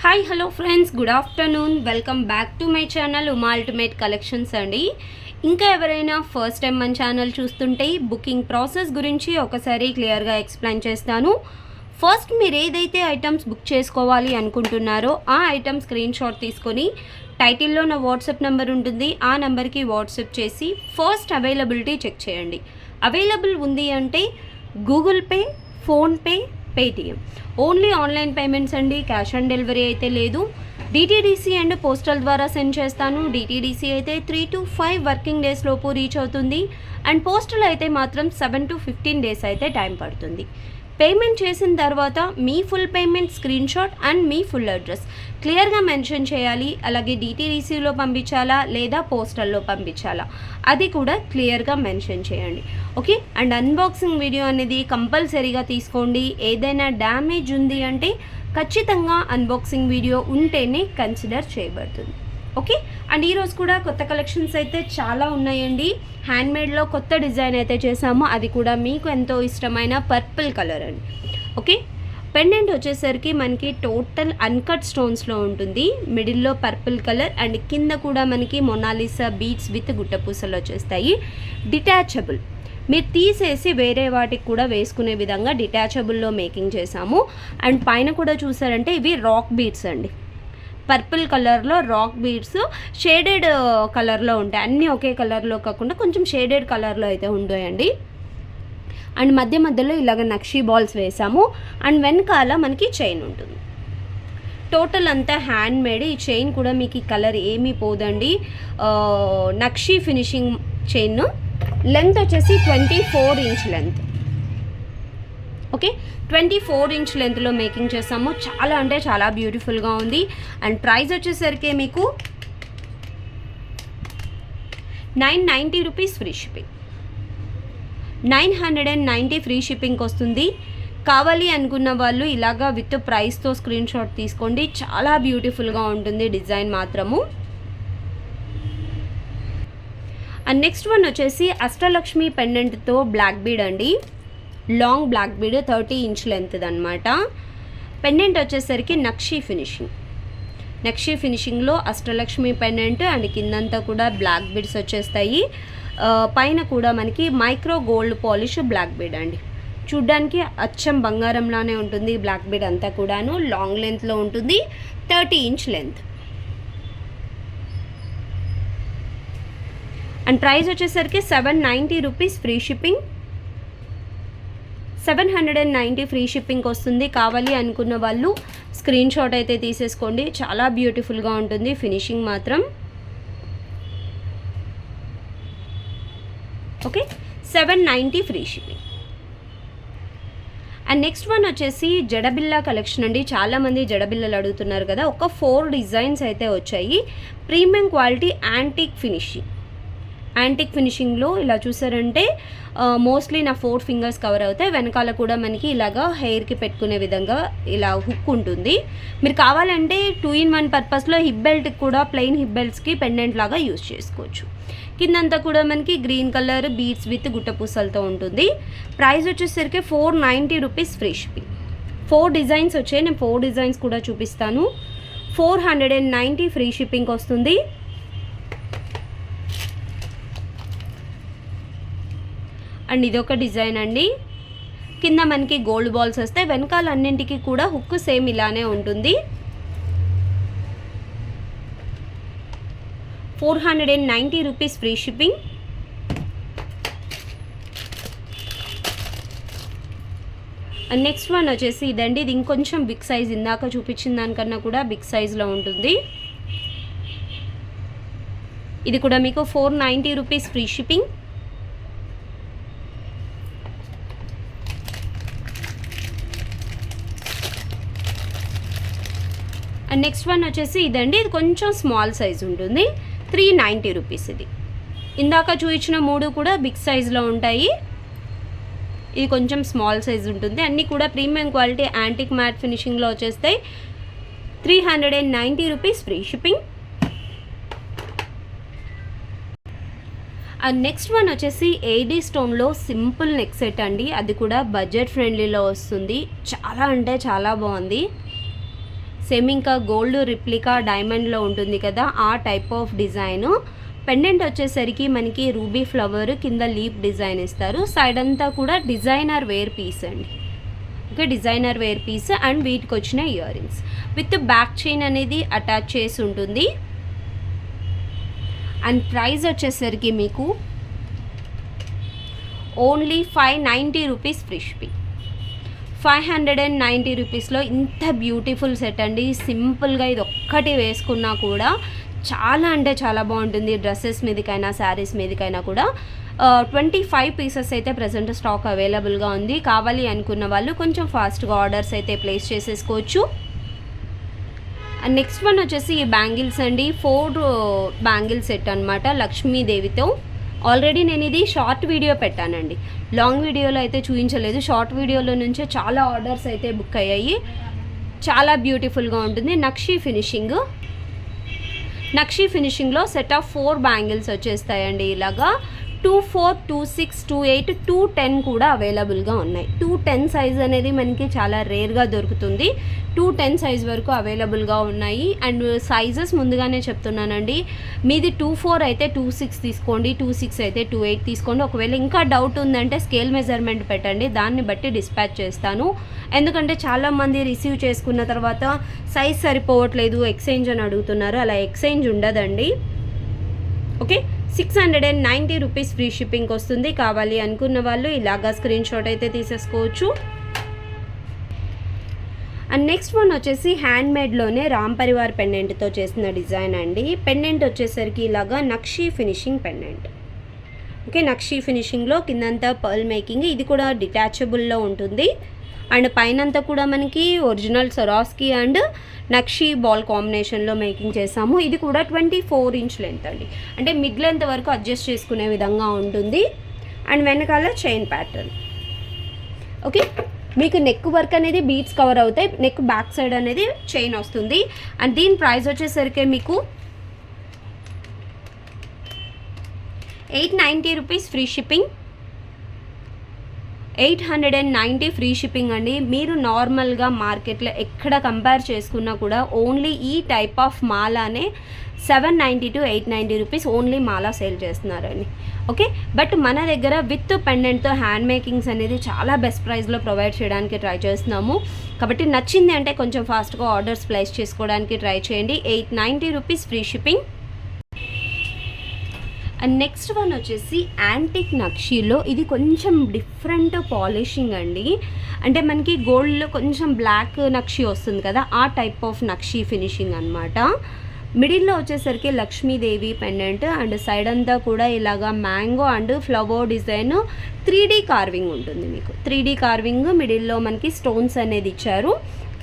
Hi hello friends, good afternoon. Welcome back to my channel Uma ultimate collections అండి. ఇంకా ఎవరైనా first time మన channel చూస్తుంటే బుకింగ్ ప్రాసెస్ గురించి ఒకసారి క్లియర్గా ఎక్స్ప్లెయిన్ చేస్తాను. ఫస్ట్ మీరు ఏదైతే ఐటమ్స్ బుక్ చేసుకోవాలి అనుకుంటున్నారో ఆ ఐటమ్ స్క్రీన్ షాట్ తీసుకొని టైటిల్లో నా వాట్సాప్ నెంబర్ ఉంటుంది, ఆ నెంబర్కి వాట్సాప్ చేసి ఫస్ట్ అవైలబిలిటీ చెక్ చేయండి. అవైలబుల్ ఉంది అంటే Google Pay, PhonePe, Paytm only online payments అండి. క్యాష్ ఆన్ డెలివరీ అయితే లేదు. డిటీడీసీ అండ్ పోస్టల్ ద్వారా సెండ్ చేస్తాను. డిటీడీసీ అయితే 3 to 5 వర్కింగ్ డేస్ లోపు రీచ్ అవుతుంది అండ్ పోస్టల్ అయితే మాత్రం 7 to 15 డేస్ అయితే టైం పడుతుంది. పేమెంట్ చేసిన తర్వాత మీ full payment screenshot and మీ ఫుల్ అడ్రస్ క్లియర్గా మెన్షన్ చేయాలి. అలాగే డిటీడీసీలో పంపించాలా లేదా పోస్టల్లో పంపించాలా అది కూడా క్లియర్గా మెన్షన్ చేయండి. ఓకే, అండ్ అన్బాక్సింగ్ వీడియో అనేది కంపల్సరీగా తీసుకోండి. ఏదైనా డ్యామేజ్ ఉంది అంటే ఖచ్చితంగా అన్బాక్సింగ్ వీడియో ఉంటేనే కన్సిడర్ చేయబడుతుంది. ఓకే, అండ్ ఈరోజు కూడా కొత్త కలెక్షన్స్ అయితే చాలా ఉన్నాయండి. హ్యాండ్మేడ్లో కొత్త డిజైన్ అయితే చేసాము, అది కూడా మీకు ఎంతో ఇష్టమైన పర్పుల్ కలర్ అండి. ఓకే, పెండెంట్ వచ్చేసరికి మనకి టోటల్ అన్కట్ స్టోన్స్లో ఉంటుంది. మిడిల్లో పర్పుల్ కలర్ అండ్ కింద కూడా మనకి మొనాలిసా బీడ్స్ విత్ గుట్టపూసలు వచ్చేస్తాయి. డిటాచబుల్, మీరు తీసేసి వేరే వాటికి కూడా వేసుకునే విధంగా డిటాచబుల్లో మేకింగ్ చేసాము. అండ్ పైన కూడా చూసారంటే ఇవి రాక్ బీడ్స్ అండి. పర్పుల్ కలర్లో రాక్ బీడ్స్ షేడెడ్ కలర్లో ఉంటాయి. అన్నీ ఒకే కలర్లో కాకుండా కొంచెం షేడెడ్ కలర్లో అయితే ఉంటాయండి. అండ్ మధ్య మధ్యలో ఇలాగ నక్షీ బాల్స్ వేసాము. అండ్ వెనకాల మనకి చైన్ ఉంటుంది. టోటల్ అంతా హ్యాండ్ మేడ్. ఈ చైన్ కూడా మీకు ఈ కలర్ ఏమీ పోదండి. Nakshi finishing chain. లెంత్ వచ్చేసి 24 ఇంచ్ లెంత్. ఓకే, 24 ఇంచ్ లెంత్లో మేకింగ్ చేసాము. చాలా అంటే చాలా బ్యూటిఫుల్గా ఉంది. అండ్ ప్రైస్ వచ్చేసరికి మీకు 990 రూపీస్ ఫ్రీ షిప్పింగ్. 990 ఫ్రీ షిప్పింగ్కి వస్తుంది. కావాలి అనుకున్న వాళ్ళు ఇలాగా విత్ ప్రైస్తో స్క్రీన్ షాట్ తీసుకోండి. చాలా బ్యూటిఫుల్గా ఉంటుంది డిజైన్ మాత్రము. అండ్ నెక్స్ట్ వన్ వచ్చేసి అష్టలక్ష్మి పెండెంట్తో బ్లాక్ బీడ్ అండి. Long black bead 30 inch length అనమాట. పెండెంట్ వచ్చేసరికి నక్షీ ఫినిషింగ్. నక్షీ ఫినిషింగ్లో అష్టలక్ష్మి పెండెంట్ అండ్ కిందంతా కూడా బ్లాక్ బీడ్స్ వచ్చేస్తాయి. పైన కూడా మనకి micro gold polish black bead అండి. చూడ్డానికి అచ్చం బంగారంలానే ఉంటుంది. బ్లాక్ బీడ్ అంతా కూడాను లాంగ్ లెంత్లో ఉంటుంది. 30 ఇంచ్ లెంత్. అండ్ ప్రైస్ వచ్చేసరికి 790 రూపీస్ ఫ్రీ షిప్పింగ్. 790 ఫ్రీ షిప్పింగ్కి వస్తుంది. కావాలి అనుకున్న వాళ్ళు స్క్రీన్ షాట్ అయితే తీసేసుకోండి. చాలా బ్యూటిఫుల్గా ఉంటుంది ఫినిషింగ్ మాత్రం. Okay, 790 free shipping. And next one వచ్చేసి జడబిల్లా కలెక్షన్ అండి. చాలామంది జడబిల్లలు అడుగుతున్నారు కదా. ఒక 4 డిజైన్స్ అయితే వచ్చాయి. Premium quality antique finishing. Antique ఫినిషింగ్లో ఇలా చూసారంటే మోస్ట్లీ నా 4 ఫింగర్స్ కవర్ అవుతాయి. వెనకాల కూడా మనకి ఇలాగా హెయిర్కి పెట్టుకునే విధంగా ఇలా హుక్ ఉంటుంది. మీరు కావాలంటే 2-in-1 పర్పస్లో హిప్ బెల్ట్కి కూడా ప్లెయిన్ హిప్ బెల్ట్స్కి పెండెంట్ లాగా యూజ్ చేసుకోవచ్చు. కిందంతా కూడా మనకి గ్రీన్ కలర్ బీడ్స్ విత్ గుట్టపూసలతో ఉంటుంది. ప్రైస్ వచ్చేసరికి 490 రూపీస్ ఫ్రీ షిప్పింగ్. 4 డిజైన్స్ వచ్చాయి. నేను 4 డిజైన్స్ కూడా చూపిస్తాను. 490 ఫ్రీ షిప్పింగ్కి వస్తుంది. అండ్ ఇదొక డిజైన్ అండి. కింద మనకి గోల్డ్ బాల్స్ వస్తాయి. వెనకాల అన్నింటికి కూడా హుక్ సేమ్ ఇలానే ఉంటుంది. 490 rupees free shipping. And next one వచ్చేసి ఇదండి. ఇది ఇంకొంచెం బిగ్ సైజ్, ఇందాక చూపించిన దానికన్నా కూడా బిగ్ సైజ్లో ఉంటుంది. ఇది కూడా మీకు 490 rupees free shipping. And next one వచ్చేసి ఇదండి. ఇది కొంచెం స్మాల్ సైజ్ ఉంటుంది. 390 రూపీస్. ఇది ఇందాక చూపించిన 3 కూడా బిగ్ సైజ్లో ఉంటాయి. ఇది కొంచెం స్మాల్ సైజ్ ఉంటుంది. అన్నీ కూడా ప్రీమియం క్వాలిటీ యాంటిక్ మ్యాట్ ఫినిషింగ్లో వచ్చేస్తాయి. 390 rupees free shipping. And next one వచ్చేసి ఏడీ స్టోన్లో సింపుల్ నెక్ సెట్ అండి. అది కూడా బడ్జెట్ ఫ్రెండ్లీలో వస్తుంది. చాలా అంటే చాలా బాగుంది. సేమ్ ఇంకా గోల్డ్ రిప్లికా డైమండ్లో ఉంటుంది కదా, ఆ టైప్ ఆఫ్ డిజైను. పెండెంట్ వచ్చేసరికి మనకి రూబీ ఫ్లవర్ కింద లీఫ్ డిజైన్ ఇస్తారు. సైడ్ అంతా కూడా డిజైనర్ వేర్ పీస్ అండి. Okay, designer wear piece and వీటికి వచ్చిన earrings with back chain అనేది అటాచ్ చేసి ఉంటుంది. అండ్ ప్రైస్ వచ్చేసరికి మీకు ఓన్లీ 590 రూపీస్ ఫ్రీ షిప్పింగ్. 590 రూపీస్లో ఇంత బ్యూటిఫుల్ సెట్ అండి. సింపుల్గా ఇది ఒక్కటి వేసుకున్నా కూడా చాలా అంటే చాలా బాగుంటుంది. డ్రెస్సెస్ మీదకైనా శారీస్ మీదకైనా కూడా 25 పీసెస్ అయితే ప్రజెంట్ స్టాక్ అవైలబుల్గా ఉంది. కావాలి అనుకున్న వాళ్ళు కొంచెం ఫాస్ట్గా ఆర్డర్స్ అయితే ప్లేస్ చేసేసుకోవచ్చు. అండ్ నెక్స్ట్ వన్ వచ్చేసి ఈ బ్యాంగిల్స్ అండి. 4 బ్యాంగిల్ సెట్ అనమాట లక్ష్మీదేవితో. ఆల్రెడీ నేను ఇది షార్ట్ వీడియో పెట్టానండి, లాంగ్ వీడియోలో అయితే చూపించలేదు. షార్ట్ వీడియోలో నుంచే చాలా ఆర్డర్స్ అయితే బుక్ అయ్యాయి. చాలా బ్యూటిఫుల్గా ఉంటుంది. నక్షీ ఫినిషింగ్లో సెట్ ఆఫ్ 4 బ్యాంగిల్స్ వచ్చేస్తాయండి. ఇలాగా 2, 4, 2, 6, 2, 8, 2, 10 కూడా అవైలబుల్గా ఉన్నాయి. 2, 10 సైజ్ అనేది మనకి చాలా రేర్గా దొరుకుతుంది. 2, 10 సైజ్ వరకు అవైలబుల్గా ఉన్నాయి. అండ్ సైజెస్ ముందుగానే చెప్తున్నానండి, మీది 2, 4 అయితే 2, 6 తీసుకోండి, 2, 6 అయితే 2, 8 తీసుకోండి. ఒకవేళ ఇంకా డౌట్ ఉందంటే స్కేల్ మెజర్మెంట్ పెట్టండి, దాన్ని బట్టి డిస్పాచ్ చేస్తాను. ఎందుకంటే చాలామంది రిసీవ్ చేసుకున్న తర్వాత సైజ్ సరిపోవట్లేదు, ఎక్స్చేంజ్ అని అడుగుతున్నారు. అలా ఎక్స్చేంజ్ ఉండదండి. ఓకే, 690 రూపీస్ ఫ్రీ షిప్పింగ్ వస్తుంది. కావాలి అనుకున్న వాళ్ళు ఇలాగా స్క్రీన్ షాట్ అయితే తీసేసుకోవచ్చు. అండ్ నెక్స్ట్ వన్ వచ్చేసి హ్యాండ్మేడ్లోనే రామ్ పరివార్ పెండెంట్తో చేసిన డిజైన్ అండి. పెండెంట్ వచ్చేసరికి ఇలాగా nakshi finishing pendant. Okay, nakshi ఫినిషింగ్లో కిందంతా పర్ల్ మేకింగ్. ఇది కూడా డిటాచబుల్లో ఉంటుంది. అండ్ పైనంతా కూడా మనకి ఒరిజినల్ సొరాస్కి అండ్ నక్షీ బాల్ కాంబినేషన్లో మేకింగ్ చేసాము. ఇది కూడా 24 ఇంచ్ లెంత్ అండి, అంటే మిడ్ లెంత్ వరకు అడ్జస్ట్ చేసుకునే విధంగా ఉంటుంది. అండ్ వెనకాల చైన్ ప్యాటర్న్. ఓకే, మీకు నెక్ వర్క్ అనేది బీడ్స్ కవర్ అవుతాయి, నెక్ బ్యాక్ సైడ్ అనేది చైన్ వస్తుంది. అండ్ దీని ప్రైస్ వచ్చేసరికి మీకు 890 rupees free shipping. 890 free shipping అండి. మీరు నార్మల్గా మార్కెట్లో ఎక్కడ కంపేర్ చేసుకున్నా కూడా ఓన్లీ ఈ టైప్ ఆఫ్ మాలానే 790 to 890 రూపీస్ ఓన్లీ మాలా సేల్ చేస్తున్నారండి. ఓకే, బట్ మన దగ్గర విత్ పెండెంట్తో హ్యాండ్ మేకింగ్స్ అనేది చాలా బెస్ట్ ప్రైస్లో ప్రొవైడ్ చేయడానికి ట్రై చేస్తున్నాము. కాబట్టి నచ్చింది అంటే కొంచెం ఫాస్ట్గా ఆర్డర్స్ ప్లేస్ చేసుకోవడానికి ట్రై చేయండి. 890 rupees free shipping. And next one వచ్చేసి యాంటిక్ నక్షీలో. ఇది కొంచెం డిఫరెంట్ పాలిషింగ్ అండి, అంటే మనకి గోల్డ్లో కొంచెం బ్లాక్ నక్షీ వస్తుంది కదా, ఆ టైప్ ఆఫ్ నక్షీ ఫినిషింగ్ అనమాట. మిడిల్లో వచ్చేసరికి లక్ష్మీదేవి పెండెంట్ అండ్ సైడ్ అంతా కూడా ఇలాగా mango and flower design 3D carving ఉంటుంది. మీకు 3D కార్వింగ్, మిడిల్లో మనకి స్టోన్స్ అనేది ఇచ్చారు.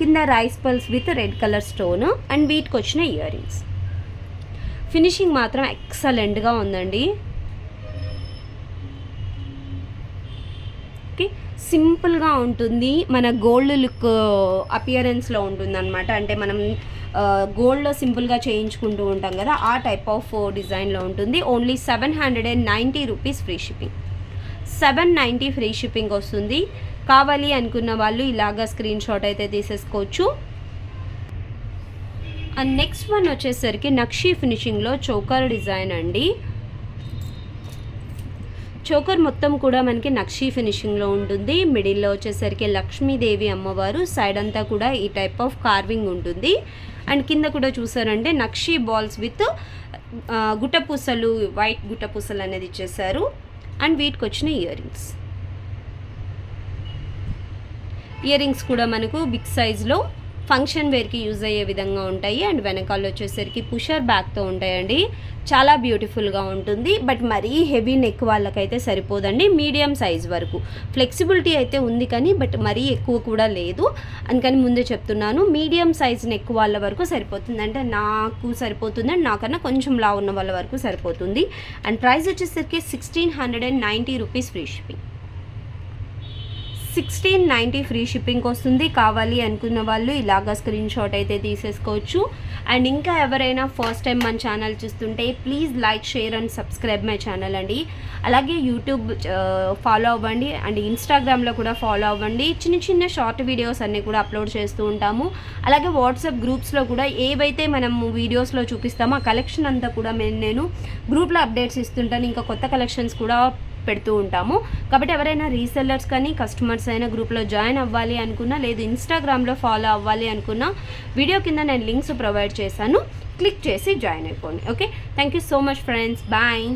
కింద rice pearls with red colour stone and వీటికి వచ్చిన ఇయర్ రింగ్స్. ఫినిషింగ్ మాత్రం ఎక్సలెంట్గా ఉందండి. ఓకే, సింపుల్గా ఉంటుంది, మన గోల్డ్ లుక్ అపియరెన్స్లో ఉంటుంది అనమాట. అంటే మనం గోల్డ్లో సింపుల్గా చేయించుకుంటూ ఉంటాం కదా, ఆ టైప్ ఆఫ్ డిజైన్లో ఉంటుంది. Only 790 rupees free shipping. 790 free shipping వస్తుంది. కావాలి అనుకున్న వాళ్ళు ఇలాగా స్క్రీన్ షాట్ అయితే తీసేసుకోవచ్చు. అండ్ నెక్స్ట్ వన్ వచ్చేసరికి నక్షీ ఫినిషింగ్లో చోకర్ డిజైన్ అండి. చోకర్ మొత్తం కూడా మనకి నక్షీ ఫినిషింగ్లో ఉంటుంది. మిడిల్లో వచ్చేసరికి లక్ష్మీదేవి అమ్మవారు, సైడ్ అంతా కూడా ఈ టైప్ ఆఫ్ కార్వింగ్ ఉంటుంది. అండ్ కింద కూడా చూసారంటే నక్షీ బాల్స్ విత్ గుట్టపూసలు, వైట్ గుట్టపూసలు అనేది ఇచ్చేసారు. అండ్ వీటికి వచ్చిన ఇయర్ రింగ్స్ కూడా మనకు బిగ్ సైజ్లో ఫంక్షన్ వేర్కి యూజ్ అయ్యే విధంగా ఉంటాయి. అండ్ వెనకాల వచ్చేసరికి పుషర్ బ్యాక్తో ఉంటాయండి. చాలా బ్యూటిఫుల్గా ఉంటుంది. బట్ మరీ హెవీ నెక్ వాళ్ళకైతే సరిపోదండి, మీడియం సైజ్ వరకు. ఫ్లెక్సిబిలిటీ అయితే ఉంది కానీ బట్ మరీ ఎక్కువ కూడా లేదు. అందుకని ముందే చెప్తున్నాను, మీడియం సైజ్ నెక్ వాళ్ళ వరకు సరిపోతుంది. అంటే నాకు సరిపోతుంది అండ్ నాకన్నా కొంచెం లా ఉన్న వాళ్ళ వరకు సరిపోతుంది. అండ్ ప్రైస్ వచ్చేసరికి 1690 rupees free shipping. 1690 free shipping వస్తుంది. కావాలి అనుకున్న వాళ్ళు ఇలాగా స్క్రీన్ షాట్ అయితే తీసేసుకోవచ్చు. అండ్ ఇంకా ఎవరైనా ఫస్ట్ టైం మన ఛానల్ చూస్తుంటే please like, share and subscribe my channel అండి. అలాగే యూట్యూబ్ ఫాలో అవ్వండి అండ్ ఇన్స్టాగ్రామ్లో కూడా ఫాలో అవ్వండి. చిన్న చిన్న షార్ట్ వీడియోస్ అన్నీ కూడా అప్లోడ్ చేస్తూ ఉంటాము. అలాగే వాట్సాప్ గ్రూప్స్లో కూడా ఏవైతే మనము వీడియోస్లో చూపిస్తామో ఆ కలెక్షన్ అంతా కూడా నేను గ్రూప్లో అప్డేట్స్ ఇస్తుంటాను. ఇంకా కొత్త కలెక్షన్స్ కూడా పెడుతూ ఉంటాము. కాబట్టి ఎవరైనా రీసెల్లర్స్ కానీ కస్టమర్స్ అయినా గ్రూప్లో జాయిన్ అవ్వాలి అనుకున్నా, లేదు ఇన్స్టాగ్రామ్లో ఫాలో అవ్వాలి అనుకున్నా వీడియో కింద నేను లింక్స్ ప్రొవైడ్ చేశాను. క్లిక్ చేసి జాయిన్ అయిపోండి. Okay, thank you so much friends. Bye.